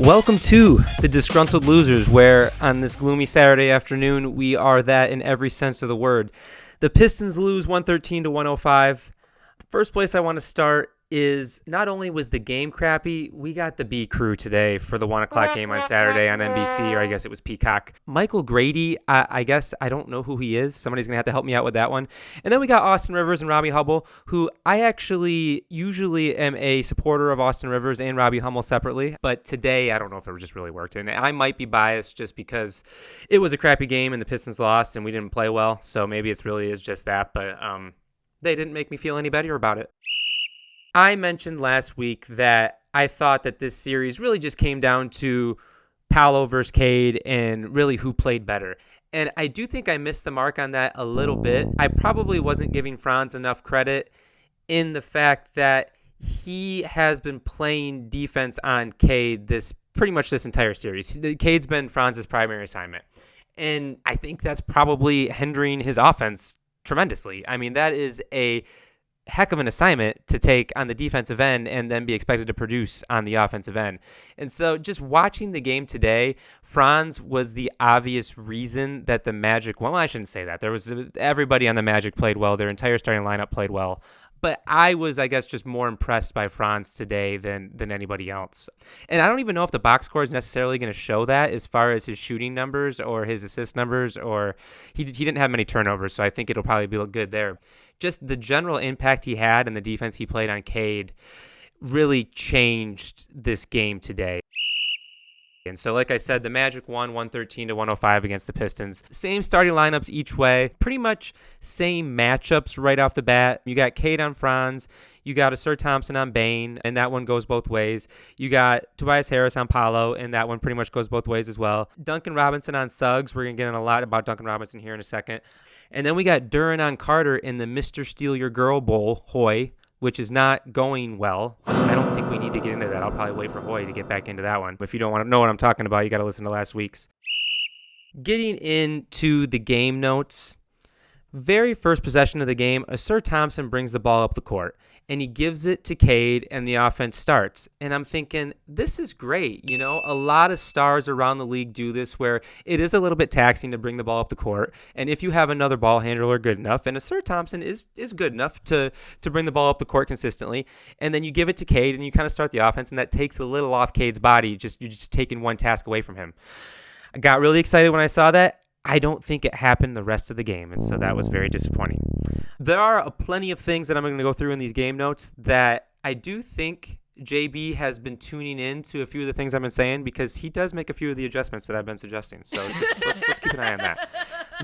Welcome to the Disgruntled Losers, where on this gloomy Saturday afternoon, we are that in every sense of the word. The Pistons lose 113 to 105. First place I want to start is not only was the game crappy, we got the B crew today for the 1 o'clock game on Saturday on NBC, or I guess it was Peacock. Michael Grady, I guess I don't know who he is. Somebody's going to have to help me out with that one. And then we got Austin Rivers and Robbie Hummel, who I actually usually am a supporter of Austin Rivers and Robbie Hummel separately. But today, I don't know if it just really worked. And I might be biased just because it was a crappy game and the Pistons lost and we didn't play well. So maybe it really is just that. But they didn't make me feel any better about it. I mentioned last week that I thought that this series really just came down to Paolo versus Cade and really who played better. And I do think I missed the mark on that a little bit. I probably wasn't giving Franz enough credit in the fact that he has been playing defense on Cade pretty much this entire series. Cade's been Franz's primary assignment. And I think that's probably hindering his offense tremendously. I mean, that is a heck of an assignment to take on the defensive end and then be expected to produce on the offensive end. And so just watching the game today, Franz was the obvious reason that the Magic, well, I shouldn't say that. Everybody on the Magic played well. Their entire starting lineup played well. But I was, I guess, just more impressed by Franz today than anybody else. And I don't even know if the box score is necessarily going to show that as far as his shooting numbers or his assist numbers, or he didn't have many turnovers, so I think it'll probably be good there. Just the general impact he had and the defense he played on Cade really changed this game today. And so, like I said, the Magic won 113 to 105 against the Pistons. Same starting lineups each way. Pretty much same matchups right off the bat. You got Cade on Franz. You got Ausar Thompson on Bane, and that one goes both ways. You got Tobias Harris on Paolo, and that one pretty much goes both ways as well. Duncan Robinson on Suggs. We're going to get in a lot about Duncan Robinson here in a second. And then we got Duren on Carter in the Mr. Steal Your Girl Bowl, Hoy, which is not going well. I don't think we need to get into that. I'll probably wait for Hoy to get back into that one. If you don't want to know what I'm talking about, you got to listen to last week's. Getting into the game notes, very first possession of the game, Ausar Thompson brings the ball up the court, and he gives it to Cade, and the offense starts. And I'm thinking, this is great. You know, a lot of stars around the league do this where it is a little bit taxing to bring the ball up the court. And if you have another ball handler good enough, and Ausar Thompson is good enough to bring the ball up the court consistently, and then you give it to Cade, and you kind of start the offense, and that takes a little off Cade's body. You're just taking one task away from him. I got really excited when I saw that. I don't think it happened the rest of the game, and so that was very disappointing. There are plenty of things that I'm going to go through in these game notes that I do think JB has been tuning in to a few of the things I've been saying, because he does make a few of the adjustments that I've been suggesting. So let's keep an eye on that.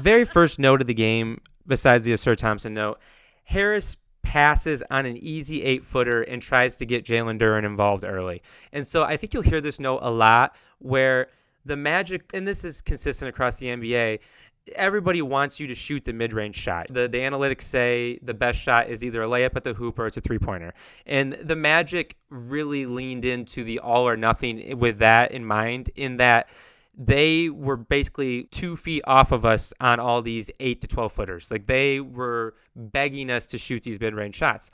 Very first note of the game, besides the Ausar Thompson note, Harris passes on an easy 8-footer and tries to get Jalen Duren involved early. And so I think you'll hear this note a lot where the Magic, and this is consistent across the NBA, everybody wants you to shoot the mid-range shot. The analytics say the best shot is either a layup at the hoop or it's a three-pointer. And the Magic really leaned into the all or nothing with that in mind, in that they were basically 2 feet off of us on all these 8 to 12 footers. Like, they were begging us to shoot these mid-range shots.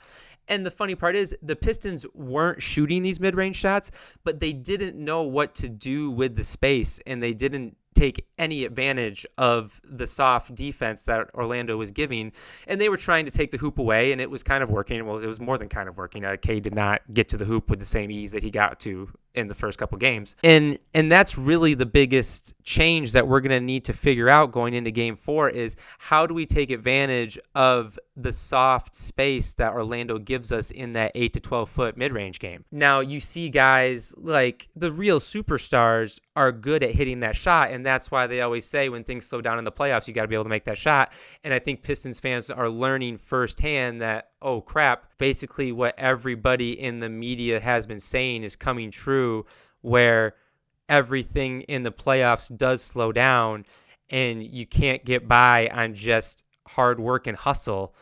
And the funny part is the Pistons weren't shooting these mid-range shots, but they didn't know what to do with the space, and they didn't take any advantage of the soft defense that Orlando was giving. And they were trying to take the hoop away, and it was kind of working. Well, it was more than kind of working. Cade did not get to the hoop with the same ease that he got to in the first couple games. And that's really the biggest change that we're going to need to figure out going into Game 4 is how do we take advantage of the soft space that Orlando gives us in that 8 to 12 foot mid-range game. Now, you see guys like the real superstars are good at hitting that shot, and that's why they always say when things slow down in the playoffs, you got to be able to make that shot. And I think Pistons fans are learning firsthand that, oh crap, basically what everybody in the media has been saying is coming true, where everything in the playoffs does slow down and you can't get by on just hard work and hustle.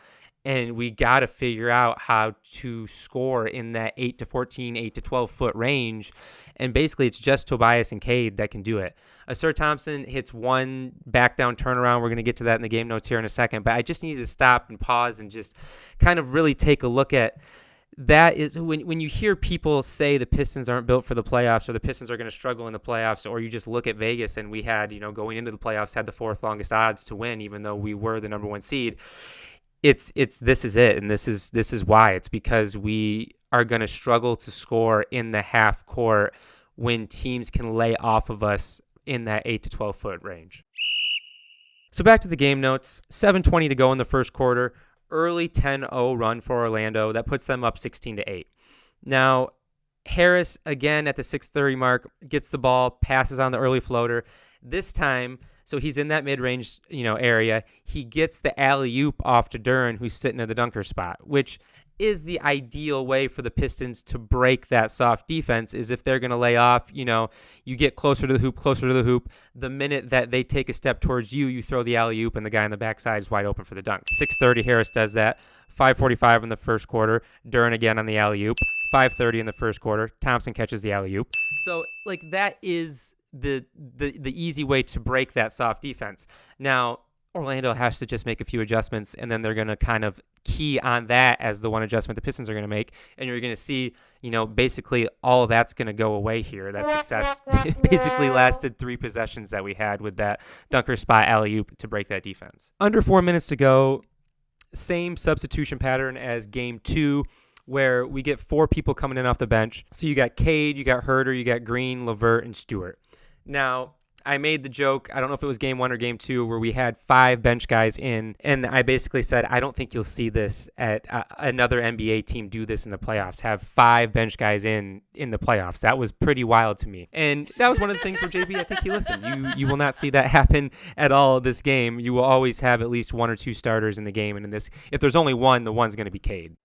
And we got to figure out how to score in that 8 to 14, 8 to 12 foot range. And basically it's just Tobias and Cade that can do it. Ausar Thompson hits one back down turnaround. We're going to get to that in the game notes here in a second. But I just needed to stop and pause and just kind of really take a look at that is when you hear people say the Pistons aren't built for the playoffs or the Pistons are going to struggle in the playoffs, or you just look at Vegas and we had, going into the playoffs, had the fourth longest odds to win, even though we were the number one seed. It's this is it. And this is why. It's because we are going to struggle to score in the half court when teams can lay off of us in that 8 to 12 foot range. So back to the game notes. 7:20 to go in the first quarter. Early 10-0 run for Orlando. That puts them up 16-8. Now, Harris, again, at the 6:30 mark, gets the ball, passes on the early floater. This time, so he's in that mid-range, area. He gets the alley-oop off to Duren, who's sitting in the dunker spot, which is the ideal way for the Pistons to break that soft defense. Is if they're going to lay off, you get closer to the hoop. The minute that they take a step towards you, you throw the alley-oop, and the guy on the backside is wide open for the dunk. 6:30, Harris does that. 5:45 in the first quarter. Duren again on the alley-oop. 5:30 in the first quarter. Thompson catches the alley-oop. So, that is the easy way to break that soft defense. Now, Orlando has to just make a few adjustments, and then they're going to kind of key on that as the one adjustment the Pistons are going to make. And you're going to see, basically all of that's going to go away here. That success basically lasted 3 possessions that we had with that dunker spot alley-oop to break that defense. Under 4 minutes to go, same substitution pattern as game 2, where we get 4 people coming in off the bench. So you got Cade, you got Herter, you got Green, LeVert, and Stewart. Now, I made the joke, I don't know if it was game 1 or game 2, where we had 5 bench guys in, and I basically said, I don't think you'll see this at another NBA team do this in the playoffs, have 5 bench guys in the playoffs. That was pretty wild to me. And that was one of the things where JB, I think he listened. You will not see that happen at all this game. You will always have at least 1 or 2 starters in the game, and in this, if there's only one, the one's going to be Cade.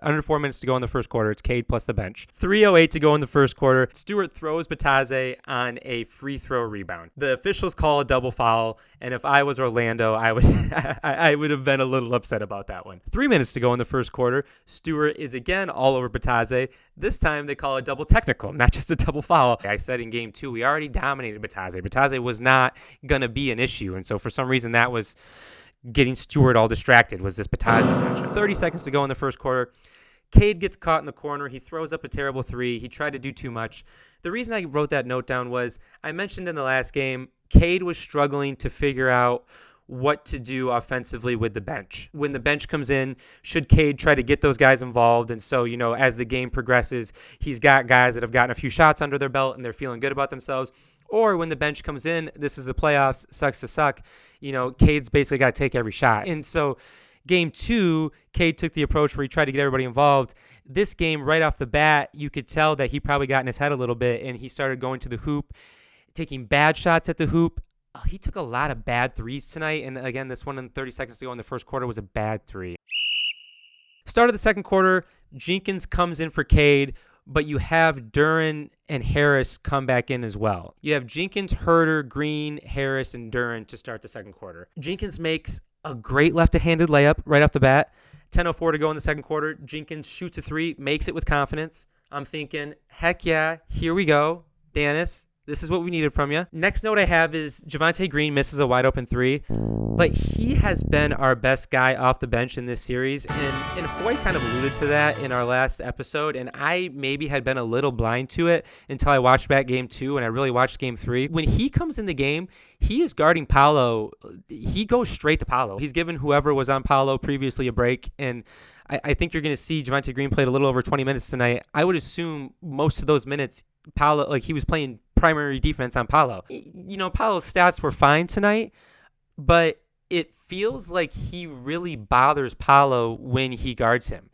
Under 4 minutes to go in the first quarter. It's Cade plus the bench. 3:08 to go in the first quarter. Stewart throws Batadze on a free throw rebound. The officials call a double foul, and if I was Orlando, I would I would have been a little upset about that one. 3 minutes to go in the first quarter. Stewart is again all over Batadze. This time they call a double technical, not just a double foul. I said in game 2, we already dominated Batadze. Batadze was not going to be an issue, and so for some reason that was getting Stewart all distracted, was this Batadze matchup. 30 seconds to go in the first quarter. Cade gets caught in the corner. He throws up a terrible 3. He tried to do too much. The reason I wrote that note down was I mentioned in the last game, Cade was struggling to figure out what to do offensively with the bench. When the bench comes in, should Cade try to get those guys involved? And so, as the game progresses, he's got guys that have gotten a few shots under their belt and they're feeling good about themselves. Or when the bench comes in, this is the playoffs, sucks to suck. Cade's basically got to take every shot. And so game 2, Cade took the approach where he tried to get everybody involved. This game, right off the bat, you could tell that he probably got in his head a little bit, and he started going to the hoop, taking bad shots at the hoop. He took a lot of bad threes tonight, and again, this one in 30 seconds to go in the first quarter was a bad 3. Start of the second quarter, Jenkins comes in for Cade, but you have Duren and Harris come back in as well. You have Jenkins, Herter, Green, Harris, and Duren to start the second quarter. Jenkins makes a great left-handed layup right off the bat. 10:04 to go in the second quarter. Jenkins shoots a 3, makes it with confidence. I'm thinking, heck yeah, here we go. Dennis, this is what we needed from you. Next note I have is Javonte Green misses a wide open 3, but he has been our best guy off the bench in this series. And Foy kind of alluded to that in our last episode, and I maybe had been a little blind to it until I watched back game 2 and I really watched game 3. When he comes in the game, he is guarding Paolo. He goes straight to Paolo. He's given whoever was on Paolo previously a break, and I think you're going to see Javonte Green played a little over 20 minutes tonight. I would assume most of those minutes, Paolo, he was playing primary defense on Paolo. Paolo's stats were fine tonight, but it feels like he really bothers Paolo when he guards him.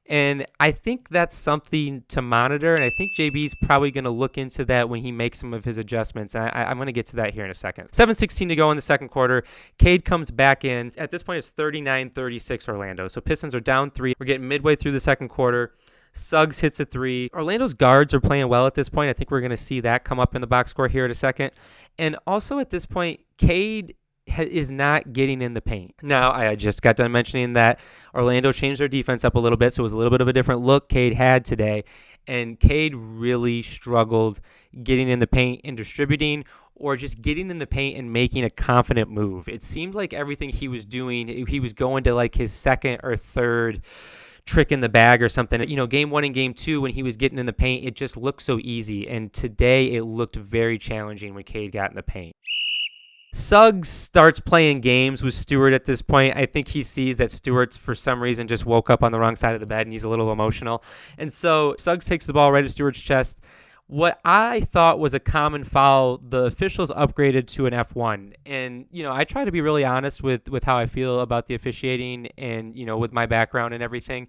And I think that's something to monitor, and I think JB's probably going to look into that when he makes some of his adjustments. And I'm going to get to that here in a second. 7:16 to go in the second quarter. Cade comes back in. At this point, it's 39-36 Orlando. So Pistons are down 3. We're getting midway through the second quarter. Suggs hits a 3. Orlando's guards are playing well at this point. I think we're going to see that come up in the box score here in a second. And also at this point, Cade is not getting in the paint. Now, I just got done mentioning that Orlando changed their defense up a little bit, so it was a little bit of a different look Cade had today. And Cade really struggled getting in the paint and distributing, or just getting in the paint and making a confident move. It seemed like everything he was doing, he was going to his second or third trick in the bag or something. Game 1 and game 2, when he was getting in the paint, it just looked so easy. And today it looked very challenging when Cade got in the paint. Suggs starts playing games with Stewart at this point. I think he sees that Stewart's, for some reason, just woke up on the wrong side of the bed and he's a little emotional. And so Suggs takes the ball right at Stewart's chest. What I thought was a common foul, the officials upgraded to an F1. And, I try to be really honest with how I feel about the officiating and, with my background and everything.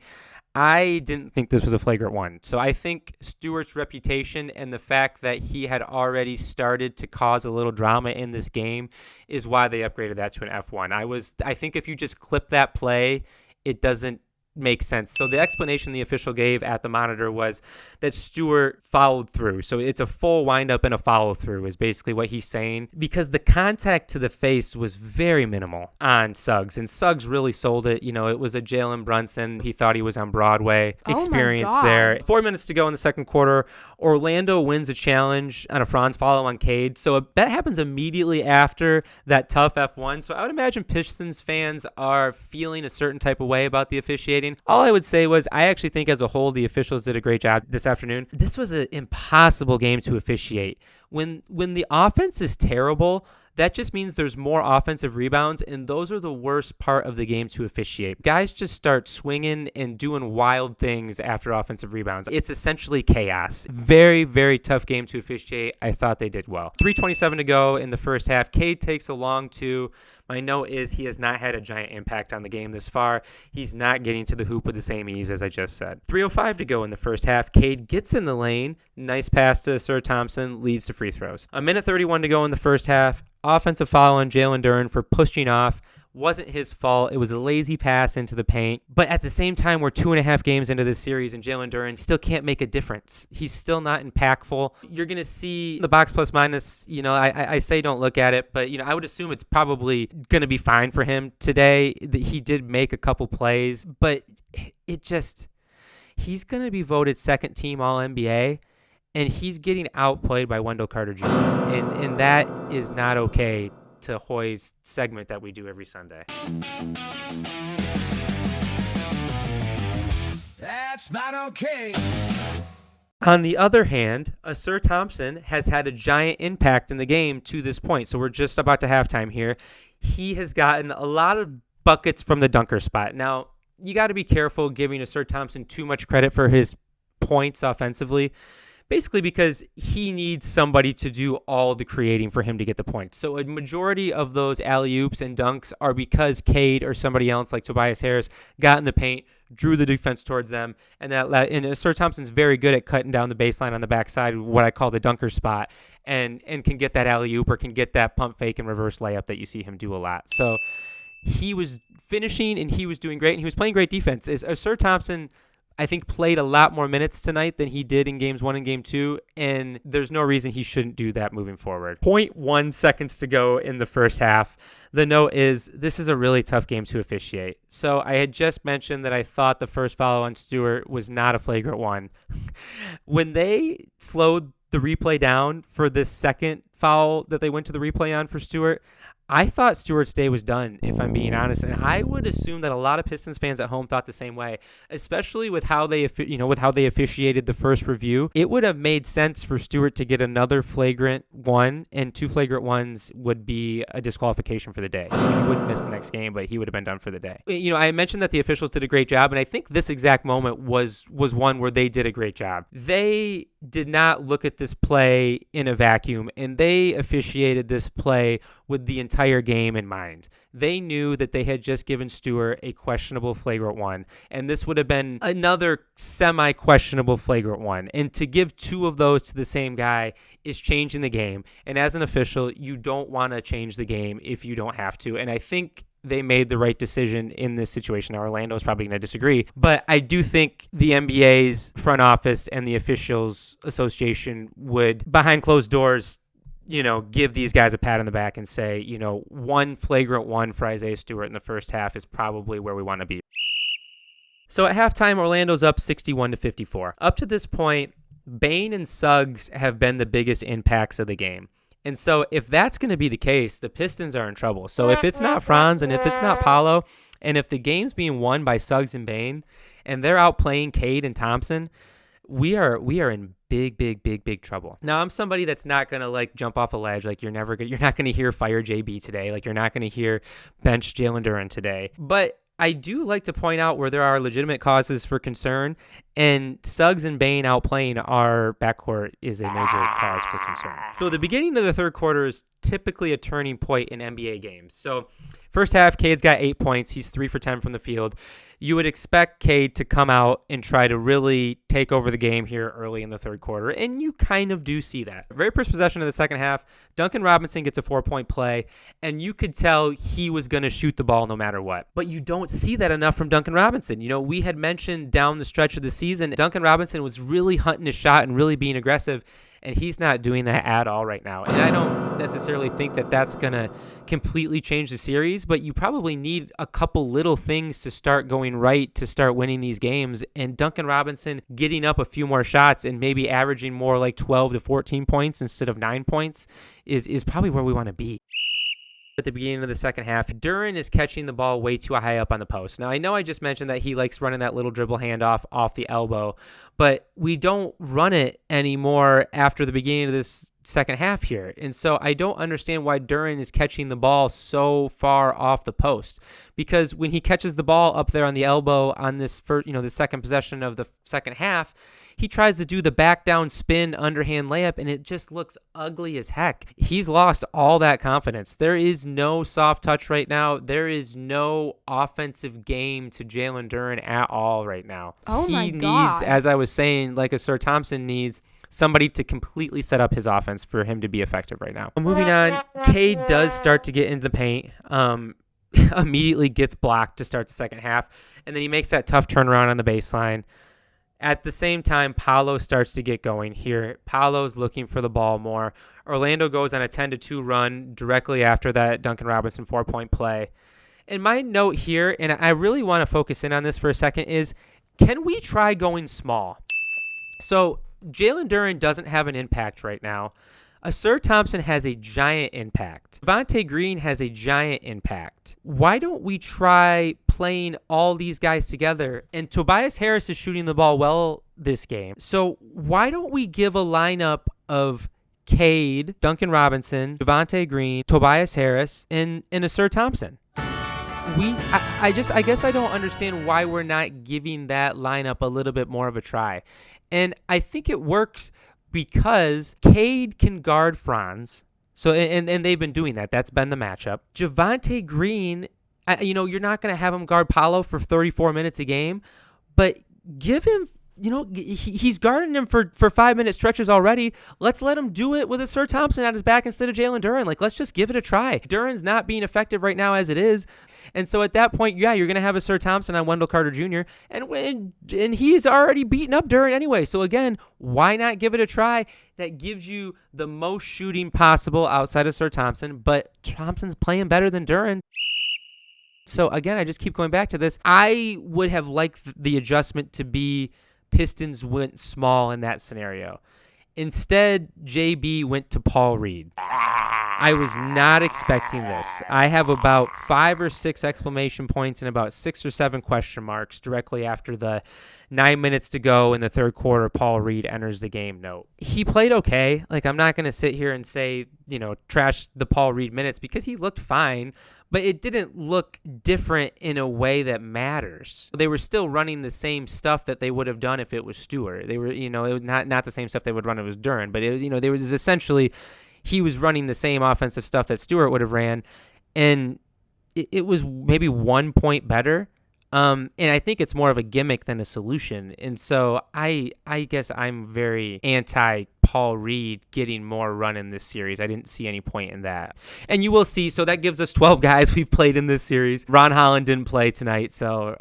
I didn't think this was a flagrant one. So I think Stewart's reputation and the fact that he had already started to cause a little drama in this game is why they upgraded that to an F1. I think if you just clip that play, it doesn't make sense. So the explanation the official gave at the monitor was that Stewart followed through. So it's a full windup and a follow through is basically what he's saying, because the contact to the face was very minimal on Suggs, and Suggs really sold it. It was a Jalen Brunson. He thought he was on Broadway experience there. 4 minutes to go in the second quarter. Orlando wins a challenge on a Franz follow on Cade. So that happens immediately after that tough F1. So I would imagine Pistons fans are feeling a certain type of way about the officiating. All I would say was I actually think as a whole the officials did a great job this afternoon. This was an impossible game to officiate. When the offense is terrible, that just means there's more offensive rebounds, and those are the worst part of the game to officiate. Guys just start swinging and doing wild things after offensive rebounds. It's essentially chaos. Very, very tough game to officiate. I thought they did well. 3:27 to go in the first half. Cade takes a long two. My note is he has not had a giant impact on the game this far. He's not getting to the hoop with the same ease as I just said. 3:05 to go in the first half. Cade gets in the lane. Nice pass to Sir Thompson, leads to free throws. 1:31 to go in the first half. Offensive foul on Jalen Duren for pushing off. Wasn't his fault. It was a lazy pass into the paint. But at the same time, we're 2.5 games into this series, and Jalen Duren still can't make a difference. He's still not impactful. You're going to see the box plus minus, I say don't look at it, but, I would assume it's probably going to be fine for him today. He did make a couple plays, but he's going to be voted second team All-NBA. And he's getting outplayed by Wendell Carter Jr. And that is not okay to Hoy's segment that we do every Sunday. That's not okay. On the other hand, Sir Thompson has had a giant impact in the game to this point. So we're just about to halftime here. He has gotten a lot of buckets from the dunker spot. Now, you got to be careful giving Sir Thompson too much credit for his points offensively. Basically because he needs somebody to do all the creating for him to get the points. So a majority of those alley-oops and dunks are because Cade or somebody else like Tobias Harris got in the paint, drew the defense towards them, and Sir Thompson's very good at cutting down the baseline on the backside, what I call the dunker spot, and can get that alley-oop or can get that pump fake and reverse layup that you see him do a lot. So he was finishing and he was doing great, and he was playing great defense. Sir Thompson, I think, played a lot more minutes tonight than he did in games 1 and game 2, and there's no reason he shouldn't do that moving forward. 0.1 seconds to go in the first half. The note is this is a really tough game to officiate. So I had just mentioned that I thought the first foul on Stewart was not a flagrant one. When they slowed the replay down for this second foul that they went to the replay on for Stewart, I thought Stewart's day was done, if I'm being honest, and I would assume that a lot of Pistons fans at home thought the same way, especially with how they officiated the first review. It would have made sense for Stewart to get another flagrant one, and 2 flagrant ones would be a disqualification for the day. He wouldn't miss the next game, but he would have been done for the day. I mentioned that the officials did a great job, and I think this exact moment was one where they did a great job. They did not look at this play in a vacuum, and they officiated this play with the entire game in mind. They knew that they had just given Stewart a questionable flagrant one, and this would have been another semi-questionable flagrant one. And to give 2 of those to the same guy is changing the game. And as an official, you don't want to change the game if you don't have to. And I think they made the right decision in this situation. Now, Orlando is probably going to disagree, but I do think the NBA's front office and the officials association would, behind closed doors, give these guys a pat on the back and say, 1 flagrant one for Isaiah Stewart in the first half is probably where we want to be. So at halftime, Orlando's up 61-54. Up to this point, Bane and Suggs have been the biggest impacts of the game. And so if that's going to be the case, the Pistons are in trouble. So if it's not Franz and if it's not Paolo, and if the game's being won by Suggs and Bane, and they're outplaying Cade and Thompson, we are in big trouble. Now, I'm somebody that's not going to like jump off a ledge. Like you're not going to hear fire JB today. Like you're not going to hear bench Jalen Duren today. But I do like to point out where there are legitimate causes for concern, and Suggs and Bane outplaying our backcourt is a major cause for concern. So the beginning of the third quarter is typically a turning point in NBA games. So first half, Cade's got 8 points. He's 3 for 10 from the field. You would expect Cade to come out and try to really take over the game here early in the third quarter, and you kind of do see that. Very first possession of the second half, Duncan Robinson gets a 4-point play, and you could tell he was going to shoot the ball no matter what. But you don't see that enough from Duncan Robinson. You know, we had mentioned down the stretch of the season, Duncan Robinson was really hunting his shot and really being aggressive, and he's not doing that at all right now. And I don't necessarily think that that's going to completely change the series, but you probably need a couple little things to start going right to start winning these games. And Duncan Robinson getting up a few more shots and maybe averaging more like 12 to 14 points instead of 9 points is probably where we want to be. At the beginning of the second half, Duren is catching the ball way too high up on the post. Now, I know I just mentioned that he likes running that little dribble handoff off the elbow, but we don't run it anymore after the beginning of this second half here. And so I don't understand why Duren is catching the ball so far off the post, because when he catches the ball up there on the elbow on this first, the second possession of the second half, he tries to do the back down spin underhand layup, and it just looks ugly as heck. He's lost all that confidence. There is no soft touch right now. There is no offensive game to Jalen Duren at all right now. Oh my God. He needs, as I was saying, like a Sir Thompson needs somebody to completely set up his offense for him to be effective right now. Moving on, Cade does start to get into the paint. Immediately gets blocked to start the second half, and then he makes that tough turnaround on the baseline. At the same time, Paolo starts to get going here. Paolo's looking for the ball more. Orlando goes on a 10-2 run directly after that Duncan Robinson 4-point play. And my note here, and I really want to focus in on this for a second, is can we try going small? So Jalen Duren doesn't have an impact right now. Sir Thompson has a giant impact. Devontae Green has a giant impact. Why don't we try playing all these guys together? And Tobias Harris is shooting the ball well this game. So why don't we give a lineup of Cade, Duncan Robinson, Devontae Green, Tobias Harris, and a Sir Thompson? I guess I don't understand why we're not giving that lineup a little bit more of a try. And I think it works because Cade can guard Franz. So, and they've been doing that. That's been the matchup. Javonte Green, you're not going to have him guard Paolo for 34 minutes a game, but give him, he's guarding him for 5-minute stretches already. Let's let him do it with a Sir Thompson at his back instead of Jalen Duren. Like, let's just give it a try. Duren's not being effective right now as it is. And so at that point, yeah, you're going to have a Sir Thompson on Wendell Carter Jr., and he's already beaten up Duren anyway. So again, why not give it a try? That gives you the most shooting possible outside of Sir Thompson, but Thompson's playing better than Duren. So again, I just keep going back to this. I would have liked the adjustment to be Pistons went small in that scenario. Instead, JB went to Paul Reed. I was not expecting this. I have about 5 or 6 exclamation points and about 6 or 7 question marks directly after the 9 minutes to go in the third quarter. Paul Reed enters the game note. He played okay. Like, I'm not going to sit here and say, trash the Paul Reed minutes because he looked fine, but it didn't look different in a way that matters. They were still running the same stuff that they would have done if it was Stewart. They were, it was not the same stuff they would run if it was Duren, but it was, there was essentially, he was running the same offensive stuff that Stewart would have ran, and it was maybe 1 point better. And I think it's more of a gimmick than a solution. And so I guess I'm very anti Paul Reed getting more run in this series. I didn't see any point in that. And you will see, so that gives us 12 guys we've played in this series. Ron Holland didn't play tonight, so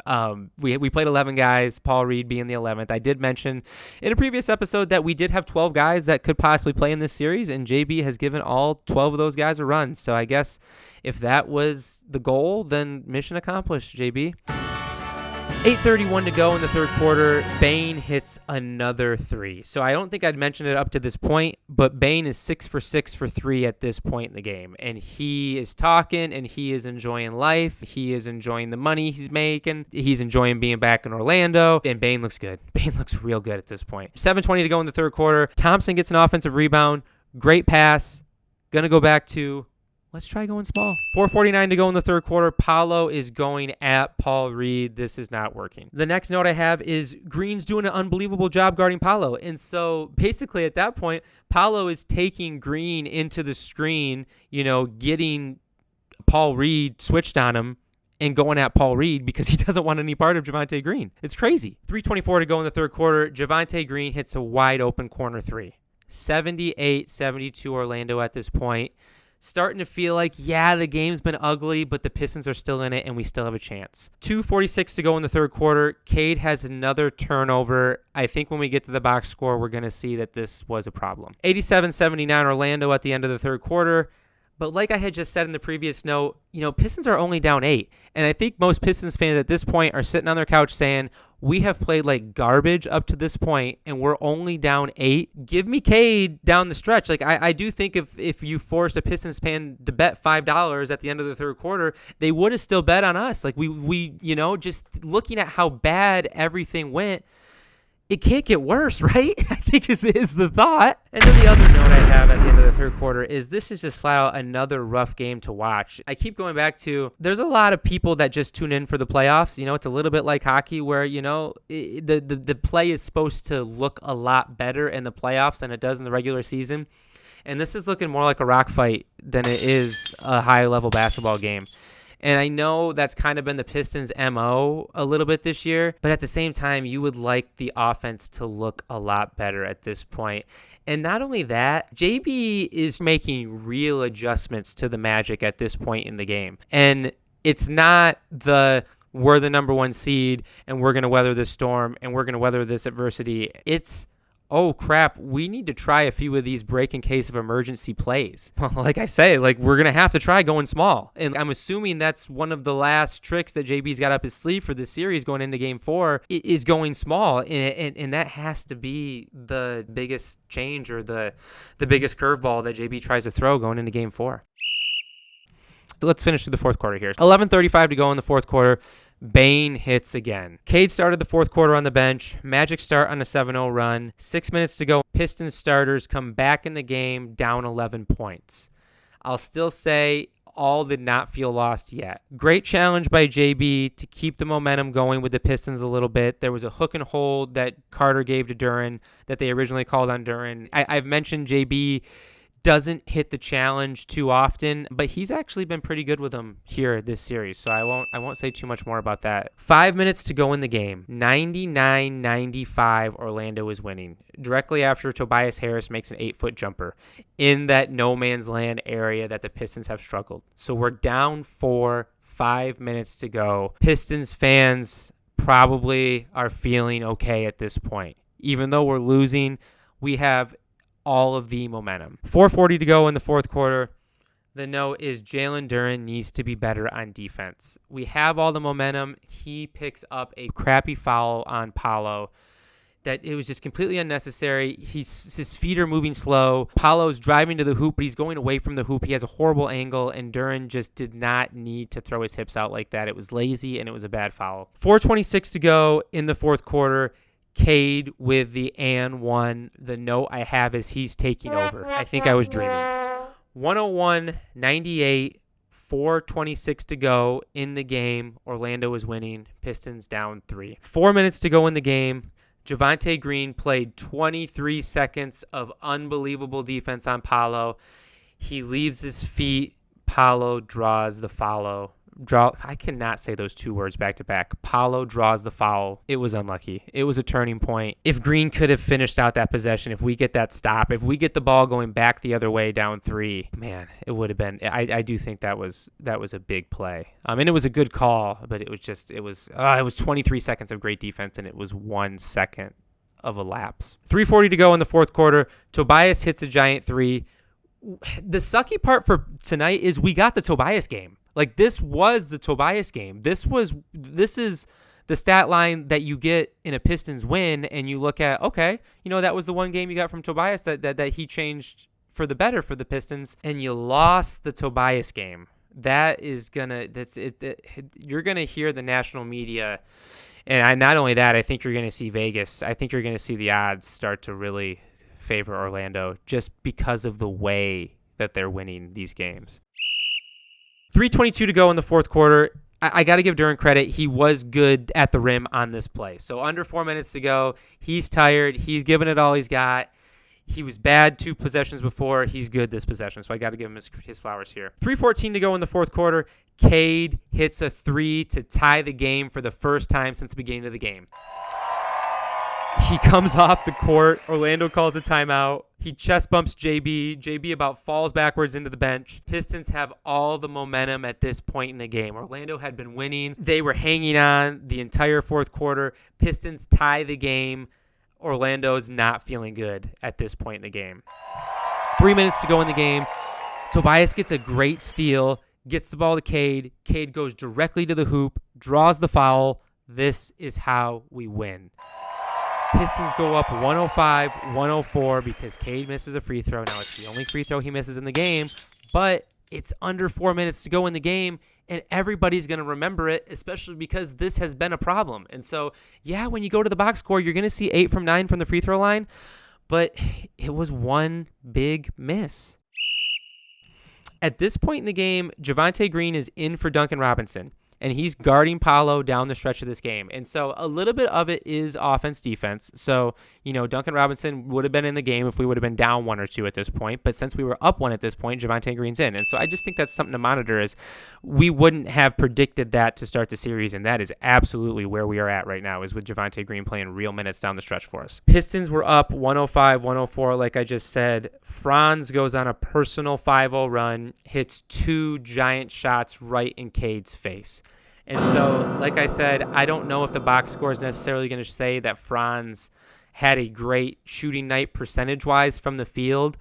we played 11 guys, Paul Reed being the 11th. I did mention in a previous episode that we did have 12 guys that could possibly play in this series, and JB has given all 12 of those guys a run. So I guess if that was the goal, then mission accomplished, JB. 8:31 to go in the third quarter. Bane hits another three. So I don't think I'd mentioned it up to this point, but Bane is 6 for 6 for 3 at this point in the game. And he is talking, and he is enjoying life. He is enjoying the money he's making. He's enjoying being back in Orlando. And Bane looks good. Bane looks real good at this point. 7:20 to go in the third quarter. Thompson gets an offensive rebound. Great pass. Gonna go back to... let's try going small. 4:49 to go in the third quarter. Paolo is going at Paul Reed. This is not working. The next note I have is Green's doing an unbelievable job guarding Paolo. And so basically at that point, Paolo is taking Green into the screen, getting Paul Reed switched on him and going at Paul Reed because he doesn't want any part of Javonte Green. It's crazy. 3:24 to go in the third quarter. Javonte Green hits a wide open corner three. 78-72 Orlando at this point. Starting to feel like, the game's been ugly, but the Pistons are still in it, and we still have a chance. 2:46 to go in the third quarter. Cade has another turnover. I think when we get to the box score, we're going to see that this was a problem. 87-79 Orlando at the end of the third quarter. But like I had just said in the previous note, Pistons are only down 8. And I think most Pistons fans at this point are sitting on their couch saying, we have played like garbage up to this point, and we're only down 8. Give me Cade down the stretch. Like I do think if you forced a Pistons fan to bet $5 at the end of the third quarter, they would have still bet on us. Like we just looking at how bad everything went, it can't get worse, right? I think is the thought. And then the other note I have at the end of the third quarter is this is just flat out another rough game to watch. I keep going back to there's a lot of people that just tune in for the playoffs. It's a little bit like hockey where, the play is supposed to look a lot better in the playoffs than it does in the regular season. And this is looking more like a rock fight than it is a high-level basketball game. And I know that's kind of been the Pistons' MO a little bit this year, but at the same time, you would like the offense to look a lot better at this point. And not only that, JB is making real adjustments to the Magic at this point in the game. And it's not we're the number 1 seed and we're going to weather this storm and we're going to weather this adversity. It's, oh crap, we need to try a few of these break in case of emergency plays. Like I say, we're going to have to try going small. And I'm assuming that's one of the last tricks that JB's got up his sleeve for this series going into game 4 is going small. And that has to be the biggest change or the biggest curveball that JB tries to throw going into game 4. So let's finish with the fourth quarter here. 11:35 to go in the fourth quarter. Bane hits again. Cade started the fourth quarter on the bench. Magic start on a 7-0 run. 6 minutes to go. Pistons starters come back in the game down 11 points. I'll still say all did not feel lost yet. Great challenge by JB to keep the momentum going with the Pistons a little bit. There was a hook and hold that Carter gave to Duren that they originally called on Duren. I've mentioned JB doesn't hit the challenge too often, but he's actually been pretty good with them here this series, so I won't say too much more about that. 5 minutes to go in the game. 99-95 Orlando is winning. Directly after Tobias Harris makes an 8-foot jumper in that no man's land area that the Pistons have struggled. So we're down 4, 5 minutes to go. Pistons fans probably are feeling okay at this point. Even though we're losing, we have all of the momentum. 4:40 to go in the fourth quarter. The note is Jalen Duren needs to be better on defense. We have all the momentum. He picks up a crappy foul on Paolo that it was just completely unnecessary. His feet are moving slow. Paolo's driving to the hoop, but he's going away from the hoop. He has a horrible angle, and Duren just did not need to throw his hips out like that. It was lazy, and it was a bad foul. 4:26 to go in the fourth quarter. Cade with the and one. The note I have is he's taking over. I think I was dreaming. 101-98, 4:26 to go in the game. Orlando is winning. Pistons down 3. 4 minutes to go in the game. Javonte Green played 23 seconds of unbelievable defense on Paolo. He leaves his feet. Paolo draws the foul. I cannot say those two words back to back. Paolo draws the foul. It was unlucky. It was a turning point. If Green could have finished out that possession, if we get that stop, if we get the ball going back the other way down 3, man, it would have been. I do think that was a big play. And it was a good call, but it was 23 seconds of great defense, and it was 1 second of a lapse. 3:40 to go in the fourth quarter. Tobias hits a giant 3. The sucky part for tonight is we got the Tobias game. Like, this was the Tobias game. This is the stat line that you get in a Pistons win, and you look at, okay, that was the one game you got from Tobias that he changed for the better for the Pistons, and you lost the Tobias game. You're gonna hear the national media, and not only that, I think you're gonna see Vegas. I think you're gonna see the odds start to really favor Orlando just because of the way that they're winning these games. 3:22 to go in the fourth quarter. I got to give Duren credit. He was good at the rim on this play. So under 4 minutes to go, he's tired. He's giving it all he's got. He was bad 2 possessions before. He's good this possession. So I got to give him his flowers here. 3:14 to go in the fourth quarter. Cade hits a 3 to tie the game for the first time since the beginning of the game. He comes off the court. Orlando calls a timeout. He chest bumps JB. JB about falls backwards into the bench. Pistons have all the momentum at this point in the game. Orlando had been winning. They were hanging on the entire fourth quarter. Pistons tie the game. Orlando's not feeling good at this point in the game. 3 minutes to go in the game. Tobias gets a great steal, gets the ball to Cade. Cade goes directly to the hoop, draws the foul. This is how we win. Pistons go up 105-104 because Cade misses a free throw. Now, it's the only free throw he misses in the game, but it's under 4 minutes to go in the game, and everybody's going to remember it, especially because this has been a problem. And so, yeah, when you go to the box score, you're going to see 8 from 9 from the free throw line, but it was one big miss. At this point in the game, Javonte Green is in for Duncan Robinson, and he's guarding Paolo down the stretch of this game. And so a little bit of it is offense-defense. So, Duncan Robinson would have been in the game if we would have been down 1 or 2 at this point. But since we were up 1 at this point, Javonte Green's in. And so I just think that's something to monitor, is we wouldn't have predicted that to start the series. And that is absolutely where we are at right now, is with Javonte Green playing real minutes down the stretch for us. Pistons were up 105-104, like I just said. Franz goes on a personal 5-0 run, hits 2 giant shots right in Cade's face. And so, like I said, I don't know if the box score is necessarily going to say that Franz had a great shooting night percentage-wise from the field,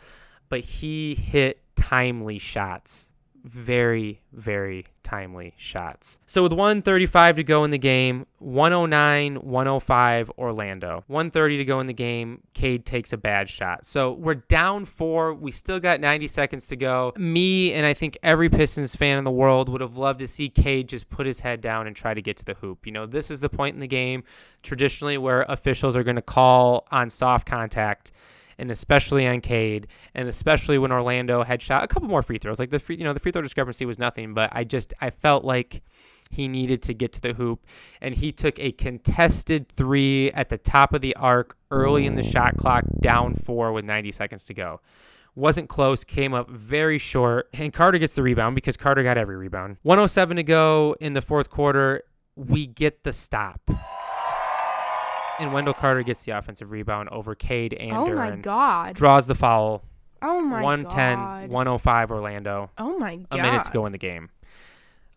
but he hit timely shots. Very, very timely shots. So with 1:35 to go in the game, 109-105 Orlando. 1:30 to go in the game, Cade takes a bad shot. So we're down 4. We still got 90 seconds to go. Me and I think every Pistons fan in the world would have loved to see Cade just put his head down and try to get to the hoop. This is the point in the game traditionally where officials are going to call on soft contact, and especially on Cade, and especially when Orlando had shot a couple more free throws. Like the free throw discrepancy was nothing, but I felt like he needed to get to the hoop, and he took a contested 3 at the top of the arc early in the shot clock, down 4 with 90 seconds to go. Wasn't close, came up very short, and Carter gets the rebound because Carter got every rebound. 107 to go in the fourth quarter, we get the stop. And Wendell Carter gets the offensive rebound over Cade and Duren. Oh, my God. Draws the foul. Oh, my 110-105 Orlando. Oh, my God. A minute to go in the game.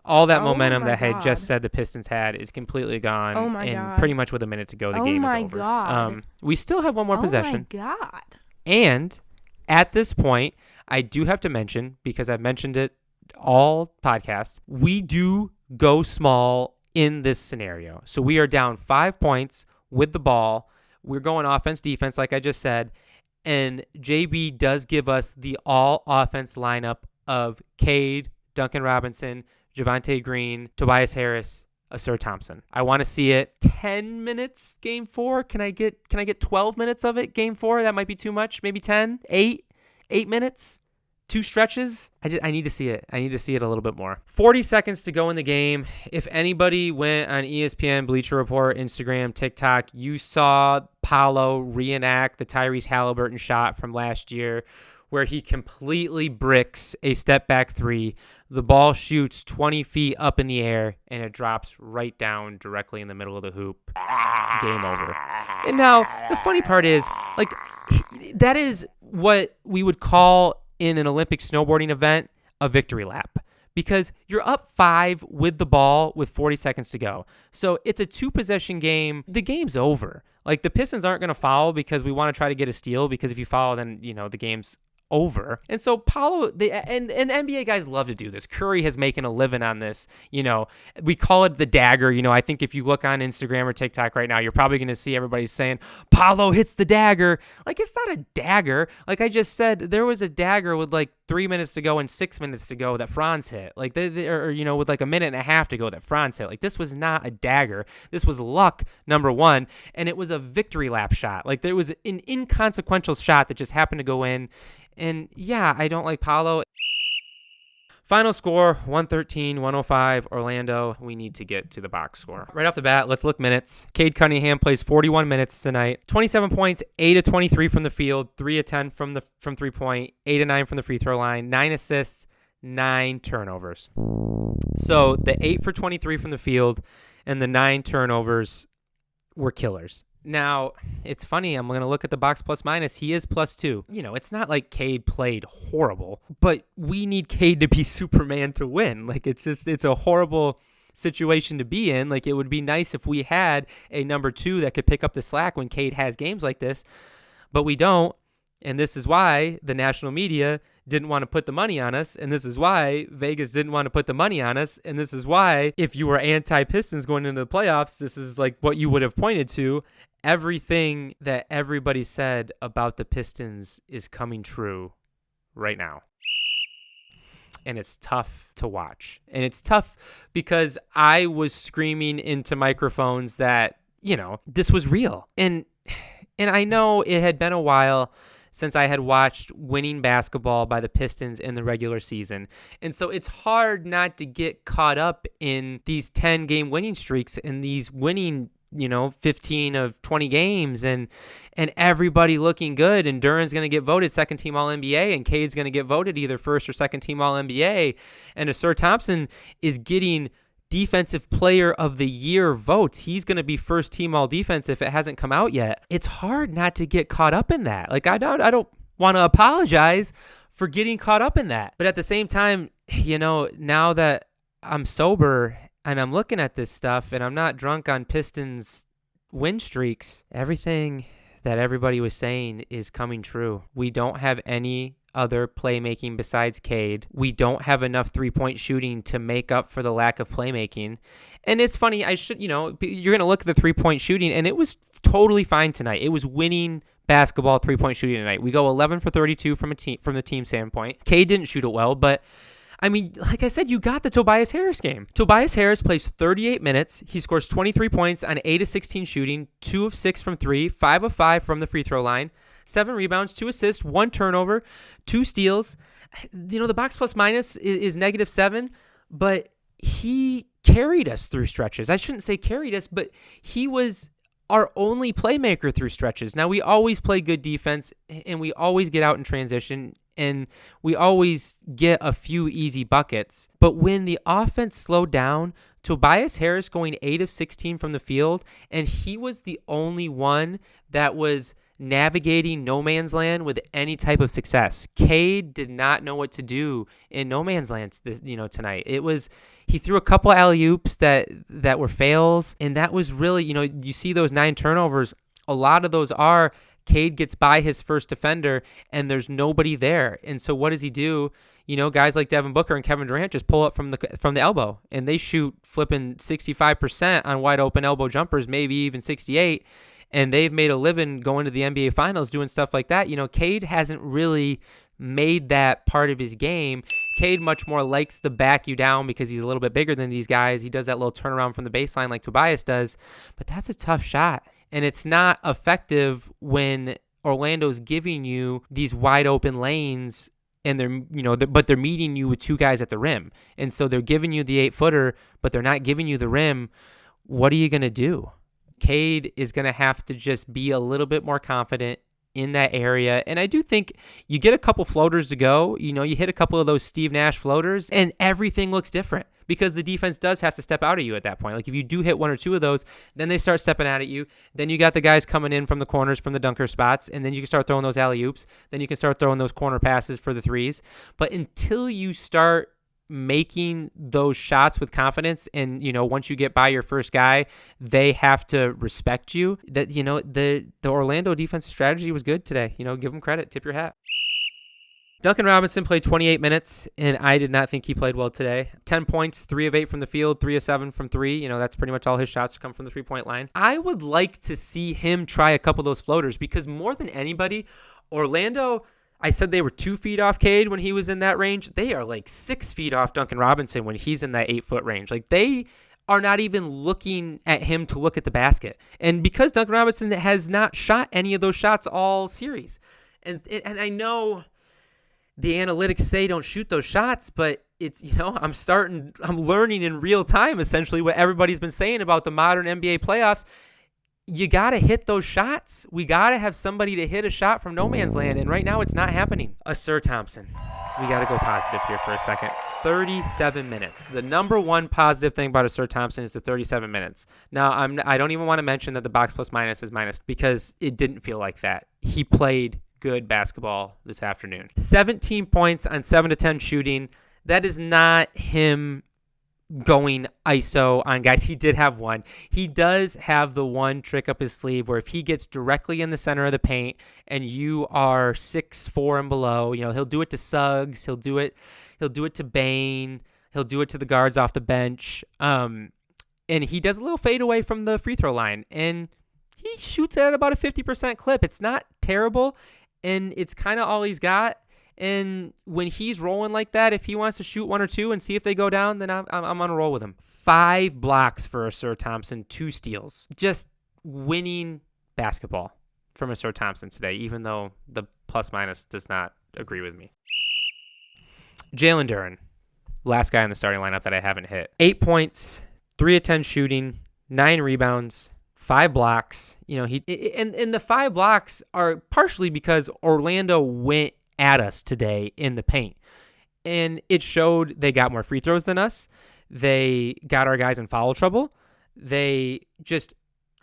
All that momentum that I had God. just said the Pistons had is completely gone. Oh, my and God. pretty much with a minute to go, the game is over. Oh, my God. We still have one more possession. Oh, my God. And at this point, I do have to mention, because I've mentioned it all podcasts, we do go small in this scenario. So we are down 5 points with the ball. We're going offense, defense, like I just said. And JB does give us the all offense lineup of Cade, Duncan Robinson, Javonte Green, Tobias Harris, Asur Thompson. I want to see it 10 minutes game 4. Can I get 12 minutes of it game 4? That might be too much. Maybe 10, 8 minutes. 2 stretches. I need to see it. I need to see it a little bit more. 40 seconds to go in the game. If anybody went on ESPN, Bleacher Report, Instagram, TikTok, you saw Paolo reenact the Tyrese Halliburton shot from last year where he completely bricks a step back 3. The ball shoots 20 feet up in the air and it drops right down directly in the middle of the hoop. Game over. And now the funny part is, like, that is what we would call in an Olympic snowboarding event a victory lap, because you're up 5 with the ball with 40 seconds to go. So it's a 2-possession game. The game's over. Like, the Pistons aren't going to foul because we want to try to get a steal, because if you foul, then, the game's over. And so Paolo, and NBA guys love to do this. Curry has making a living on this. We call it the dagger. I think if you look on Instagram or TikTok right now, you're probably going to see everybody saying Paolo hits the dagger. Like, it's not a dagger. Like I just said, there was a dagger with like 3 minutes to go and 6 minutes to go that Franz hit. Like with like a minute and a half to go that Franz hit. Like, this was not a dagger. This was luck, number one, and it was a victory lap shot. Like, there was an inconsequential shot that just happened to go in. And yeah, I don't like Paolo. Final score, 113-105, Orlando. We need to get to the box score. Right off the bat, let's look minutes. Cade Cunningham plays 41 minutes tonight. 27 points, 8 of 23 from the field, 3 of 10 from 3-point, 8 of 9 from the free throw line, 9 assists, 9 turnovers. So the 8 for 23 from the field and the 9 turnovers were killers. Now, it's funny, I'm going to look at the box plus minus. He is +2. It's not like Cade played horrible, but we need Cade to be Superman to win. Like, it's a horrible situation to be in. Like, it would be nice if we had a number 2 that could pick up the slack when Cade has games like this, but we don't. And this is why the national media didn't want to put the money on us. And this is why Vegas didn't want to put the money on us. And this is why, if you were anti-Pistons going into the playoffs, this is like what you would have pointed to. Everything that everybody said about the Pistons is coming true right now. And it's tough to watch. And it's tough because I was screaming into microphones that, this was real. And I know it had been a while since I had watched winning basketball by the Pistons in the regular season. And so it's hard not to get caught up in these 10-game winning streaks and these winning 15 of 20 games and everybody looking good, and Duran's going to get voted second team All-NBA, and Cade's going to get voted either first or second team All-NBA, and Asur Thompson is getting defensive player of the year votes. He's going to be first team all defense if it hasn't come out yet. It's hard not to get caught up in that. Like, I don't want to apologize for getting caught up in that. But at the same time, now that I'm sober and I'm looking at this stuff and I'm not drunk on Pistons win streaks, everything that everybody was saying is coming true. We don't have any other playmaking besides Cade. We don't have enough 3-point shooting to make up for the lack of playmaking. And it's funny, you're going to look at the 3-point shooting, and it was totally fine tonight. It was winning basketball 3-point shooting tonight. We go 11 for 32 from the team standpoint. Cade didn't shoot it well, but I mean, like I said, you got the Tobias Harris game. Tobias Harris plays 38 minutes. He scores 23 points on 8 of 16 shooting, 2 of 6 from 3, 5 of 5 from the free throw line, 7 rebounds, 2 assists, 1 turnover, 2 steals. The box plus minus is -7, but he carried us through stretches. I shouldn't say carried us, but he was our only playmaker through stretches. Now, we always play good defense, and we always get out in transition, and we always get a few easy buckets. But when the offense slowed down, Tobias Harris going 8 of 16 from the field, and he was the only one that was navigating no man's land with any type of success. Cade did not know what to do in no man's land tonight. He threw a couple alley-oops that were fails, and that was really, you see those 9 turnovers, a lot of those are Cade gets by his first defender and there's nobody there. And so what does he do? Guys like Devin Booker and Kevin Durant just pull up from the elbow, and they shoot flipping 65% on wide open elbow jumpers, maybe even 68. And they've made a living going to the NBA Finals doing stuff like that. Cade hasn't really made that part of his game. Cade much more likes to back you down because he's a little bit bigger than these guys. He does that little turnaround from the baseline like Tobias does. But that's a tough shot. And it's not effective when Orlando's giving you these wide open lanes and they're meeting you with 2 guys at the rim. And so they're giving you the 8-footer, but they're not giving you the rim. What are you going to do? Cade is going to have to just be a little bit more confident in that area. And I do think you get a couple floaters to go, you hit a couple of those Steve Nash floaters and everything looks different because the defense does have to step out of you at that point. Like if you do hit 1 or 2 of those, then they start stepping out at you. Then you got the guys coming in from the corners, from the dunker spots, and then you can start throwing those alley-oops. Then you can start throwing those corner passes for the threes. But until you start making those shots with confidence, and once you get by your first guy, they have to respect you. That the Orlando defensive strategy was good today. Give them credit, tip your hat. Duncan Robinson played 28 minutes, and I did not think he played well today. 10 points, 3 of 8 from the field, 3 of 7 from 3. That's pretty much all his shots come from the three-point line. I would like to see him try a couple of those floaters because more than anybody, Orlando, I said they were 2 feet off Cade when he was in that range. They are like 6 feet off Duncan Robinson when he's in that 8-foot range. Like they are not even looking at him to look at the basket. And because Duncan Robinson has not shot any of those shots all series. And I know the analytics say don't shoot those shots, but it's, I'm learning in real time essentially what everybody's been saying about the modern NBA playoffs. You got to hit those shots. We got to have somebody to hit a shot from no man's land, and right now it's not happening. Sir Thompson. We got to go positive here for a second. 37 minutes. The number one positive thing about Sir Thompson is the 37 minutes. Now, I don't even want to mention that the box plus minus is minus because it didn't feel like that. He played good basketball this afternoon. 17 points on 7 to 10 shooting. That is not him going ISO on guys. He did have one. He does have the one trick up his sleeve where if he gets directly in the center of the paint and you are 6'4" and below, he'll do it to Suggs. He'll do it to Bane. He'll do it to the guards off the bench. And he does a little fade away from the free throw line and he shoots it at about a 50% clip. It's not terrible. And it's kind of all he's got. And when he's rolling like that, if he wants to shoot 1 or 2 and see if they go down, then I'm on a roll with him. 5 blocks for Sir Thompson, 2 steals. Just winning basketball from Sir Thompson today, even though the plus minus does not agree with me. Jalen Duren, last guy in the starting lineup that I haven't hit. 8 points, 3 of 10 shooting, 9 rebounds. 5 blocks, and the 5 blocks are partially because Orlando went at us today in the paint. And it showed they got more free throws than us. They got our guys in foul trouble. They just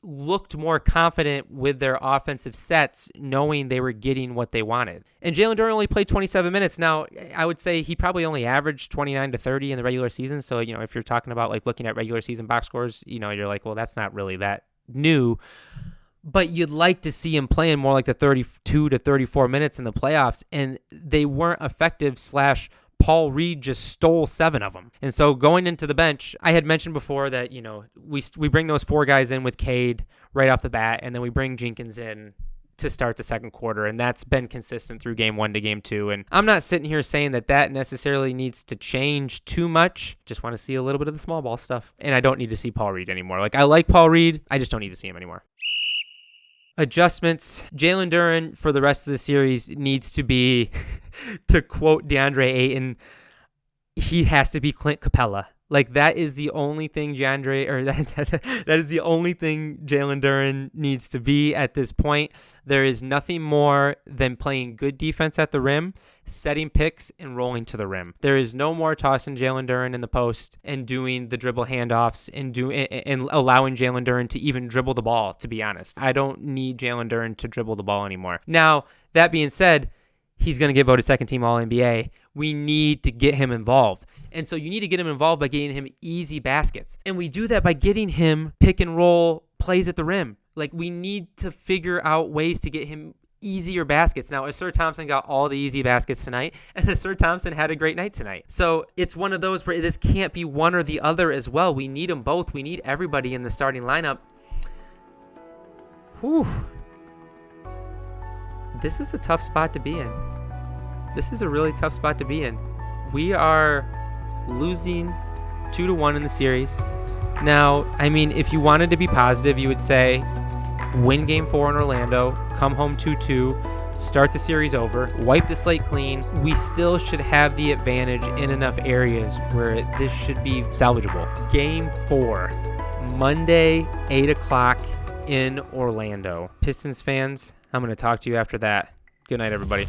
looked more confident with their offensive sets, knowing they were getting what they wanted. And Jalen Duren only played 27 minutes. Now, I would say he probably only averaged 29 to 30 in the regular season. So, if you're talking about like looking at regular season box scores, you're like, well, that's not really that new, but you'd like to see him playing more like the 32 to 34 minutes in the playoffs, and they weren't effective. Paul Reed just stole 7 of them. And so going into the bench, I had mentioned before that, we bring those 4 guys in with Cade right off the bat, and then we bring Jenkins in to start the second quarter, and that's been consistent through game 1 to game 2. And I'm not sitting here saying that necessarily needs to change too much. Just want to see a little bit of the small ball stuff, and I don't need to see Paul Reed anymore. Like, I like Paul Reed, I just don't need to see him anymore. Adjustments. Jalen Duren for the rest of the series needs to be, to quote DeAndre Ayton, he has to be Clint Capella. Like, that is the only thing that is the only thing Jalen Duren needs to be at this point. There is nothing more than playing good defense at the rim, setting picks, and rolling to the rim. There is no more tossing Jalen Duren in the post and doing the dribble handoffs and allowing Jalen Duren to even dribble the ball, to be honest. I don't need Jalen Duren to dribble the ball anymore. Now, that being said, he's going to get voted second team All-NBA. We need to get him involved. And so you need to get him involved by getting him easy baskets. And we do that by getting him pick and roll plays at the rim. Like, we need to figure out ways to get him easier baskets. Now, Sir Thompson got all the easy baskets tonight, and Sir Thompson had a great night tonight. So it's one of those where this can't be one or the other as well. We need them both. We need everybody in the starting lineup. Whew. This is a tough spot to be in. This is a really tough spot to be in. We are losing 2-1 in the series. Now, I mean, if you wanted to be positive, you would say win game 4 in Orlando, come home 2-2, start the series over, wipe the slate clean. We still should have the advantage in enough areas where this should be salvageable. Game 4, Monday, 8 o'clock in Orlando. Pistons fans, I'm going to talk to you after that. Good night, everybody.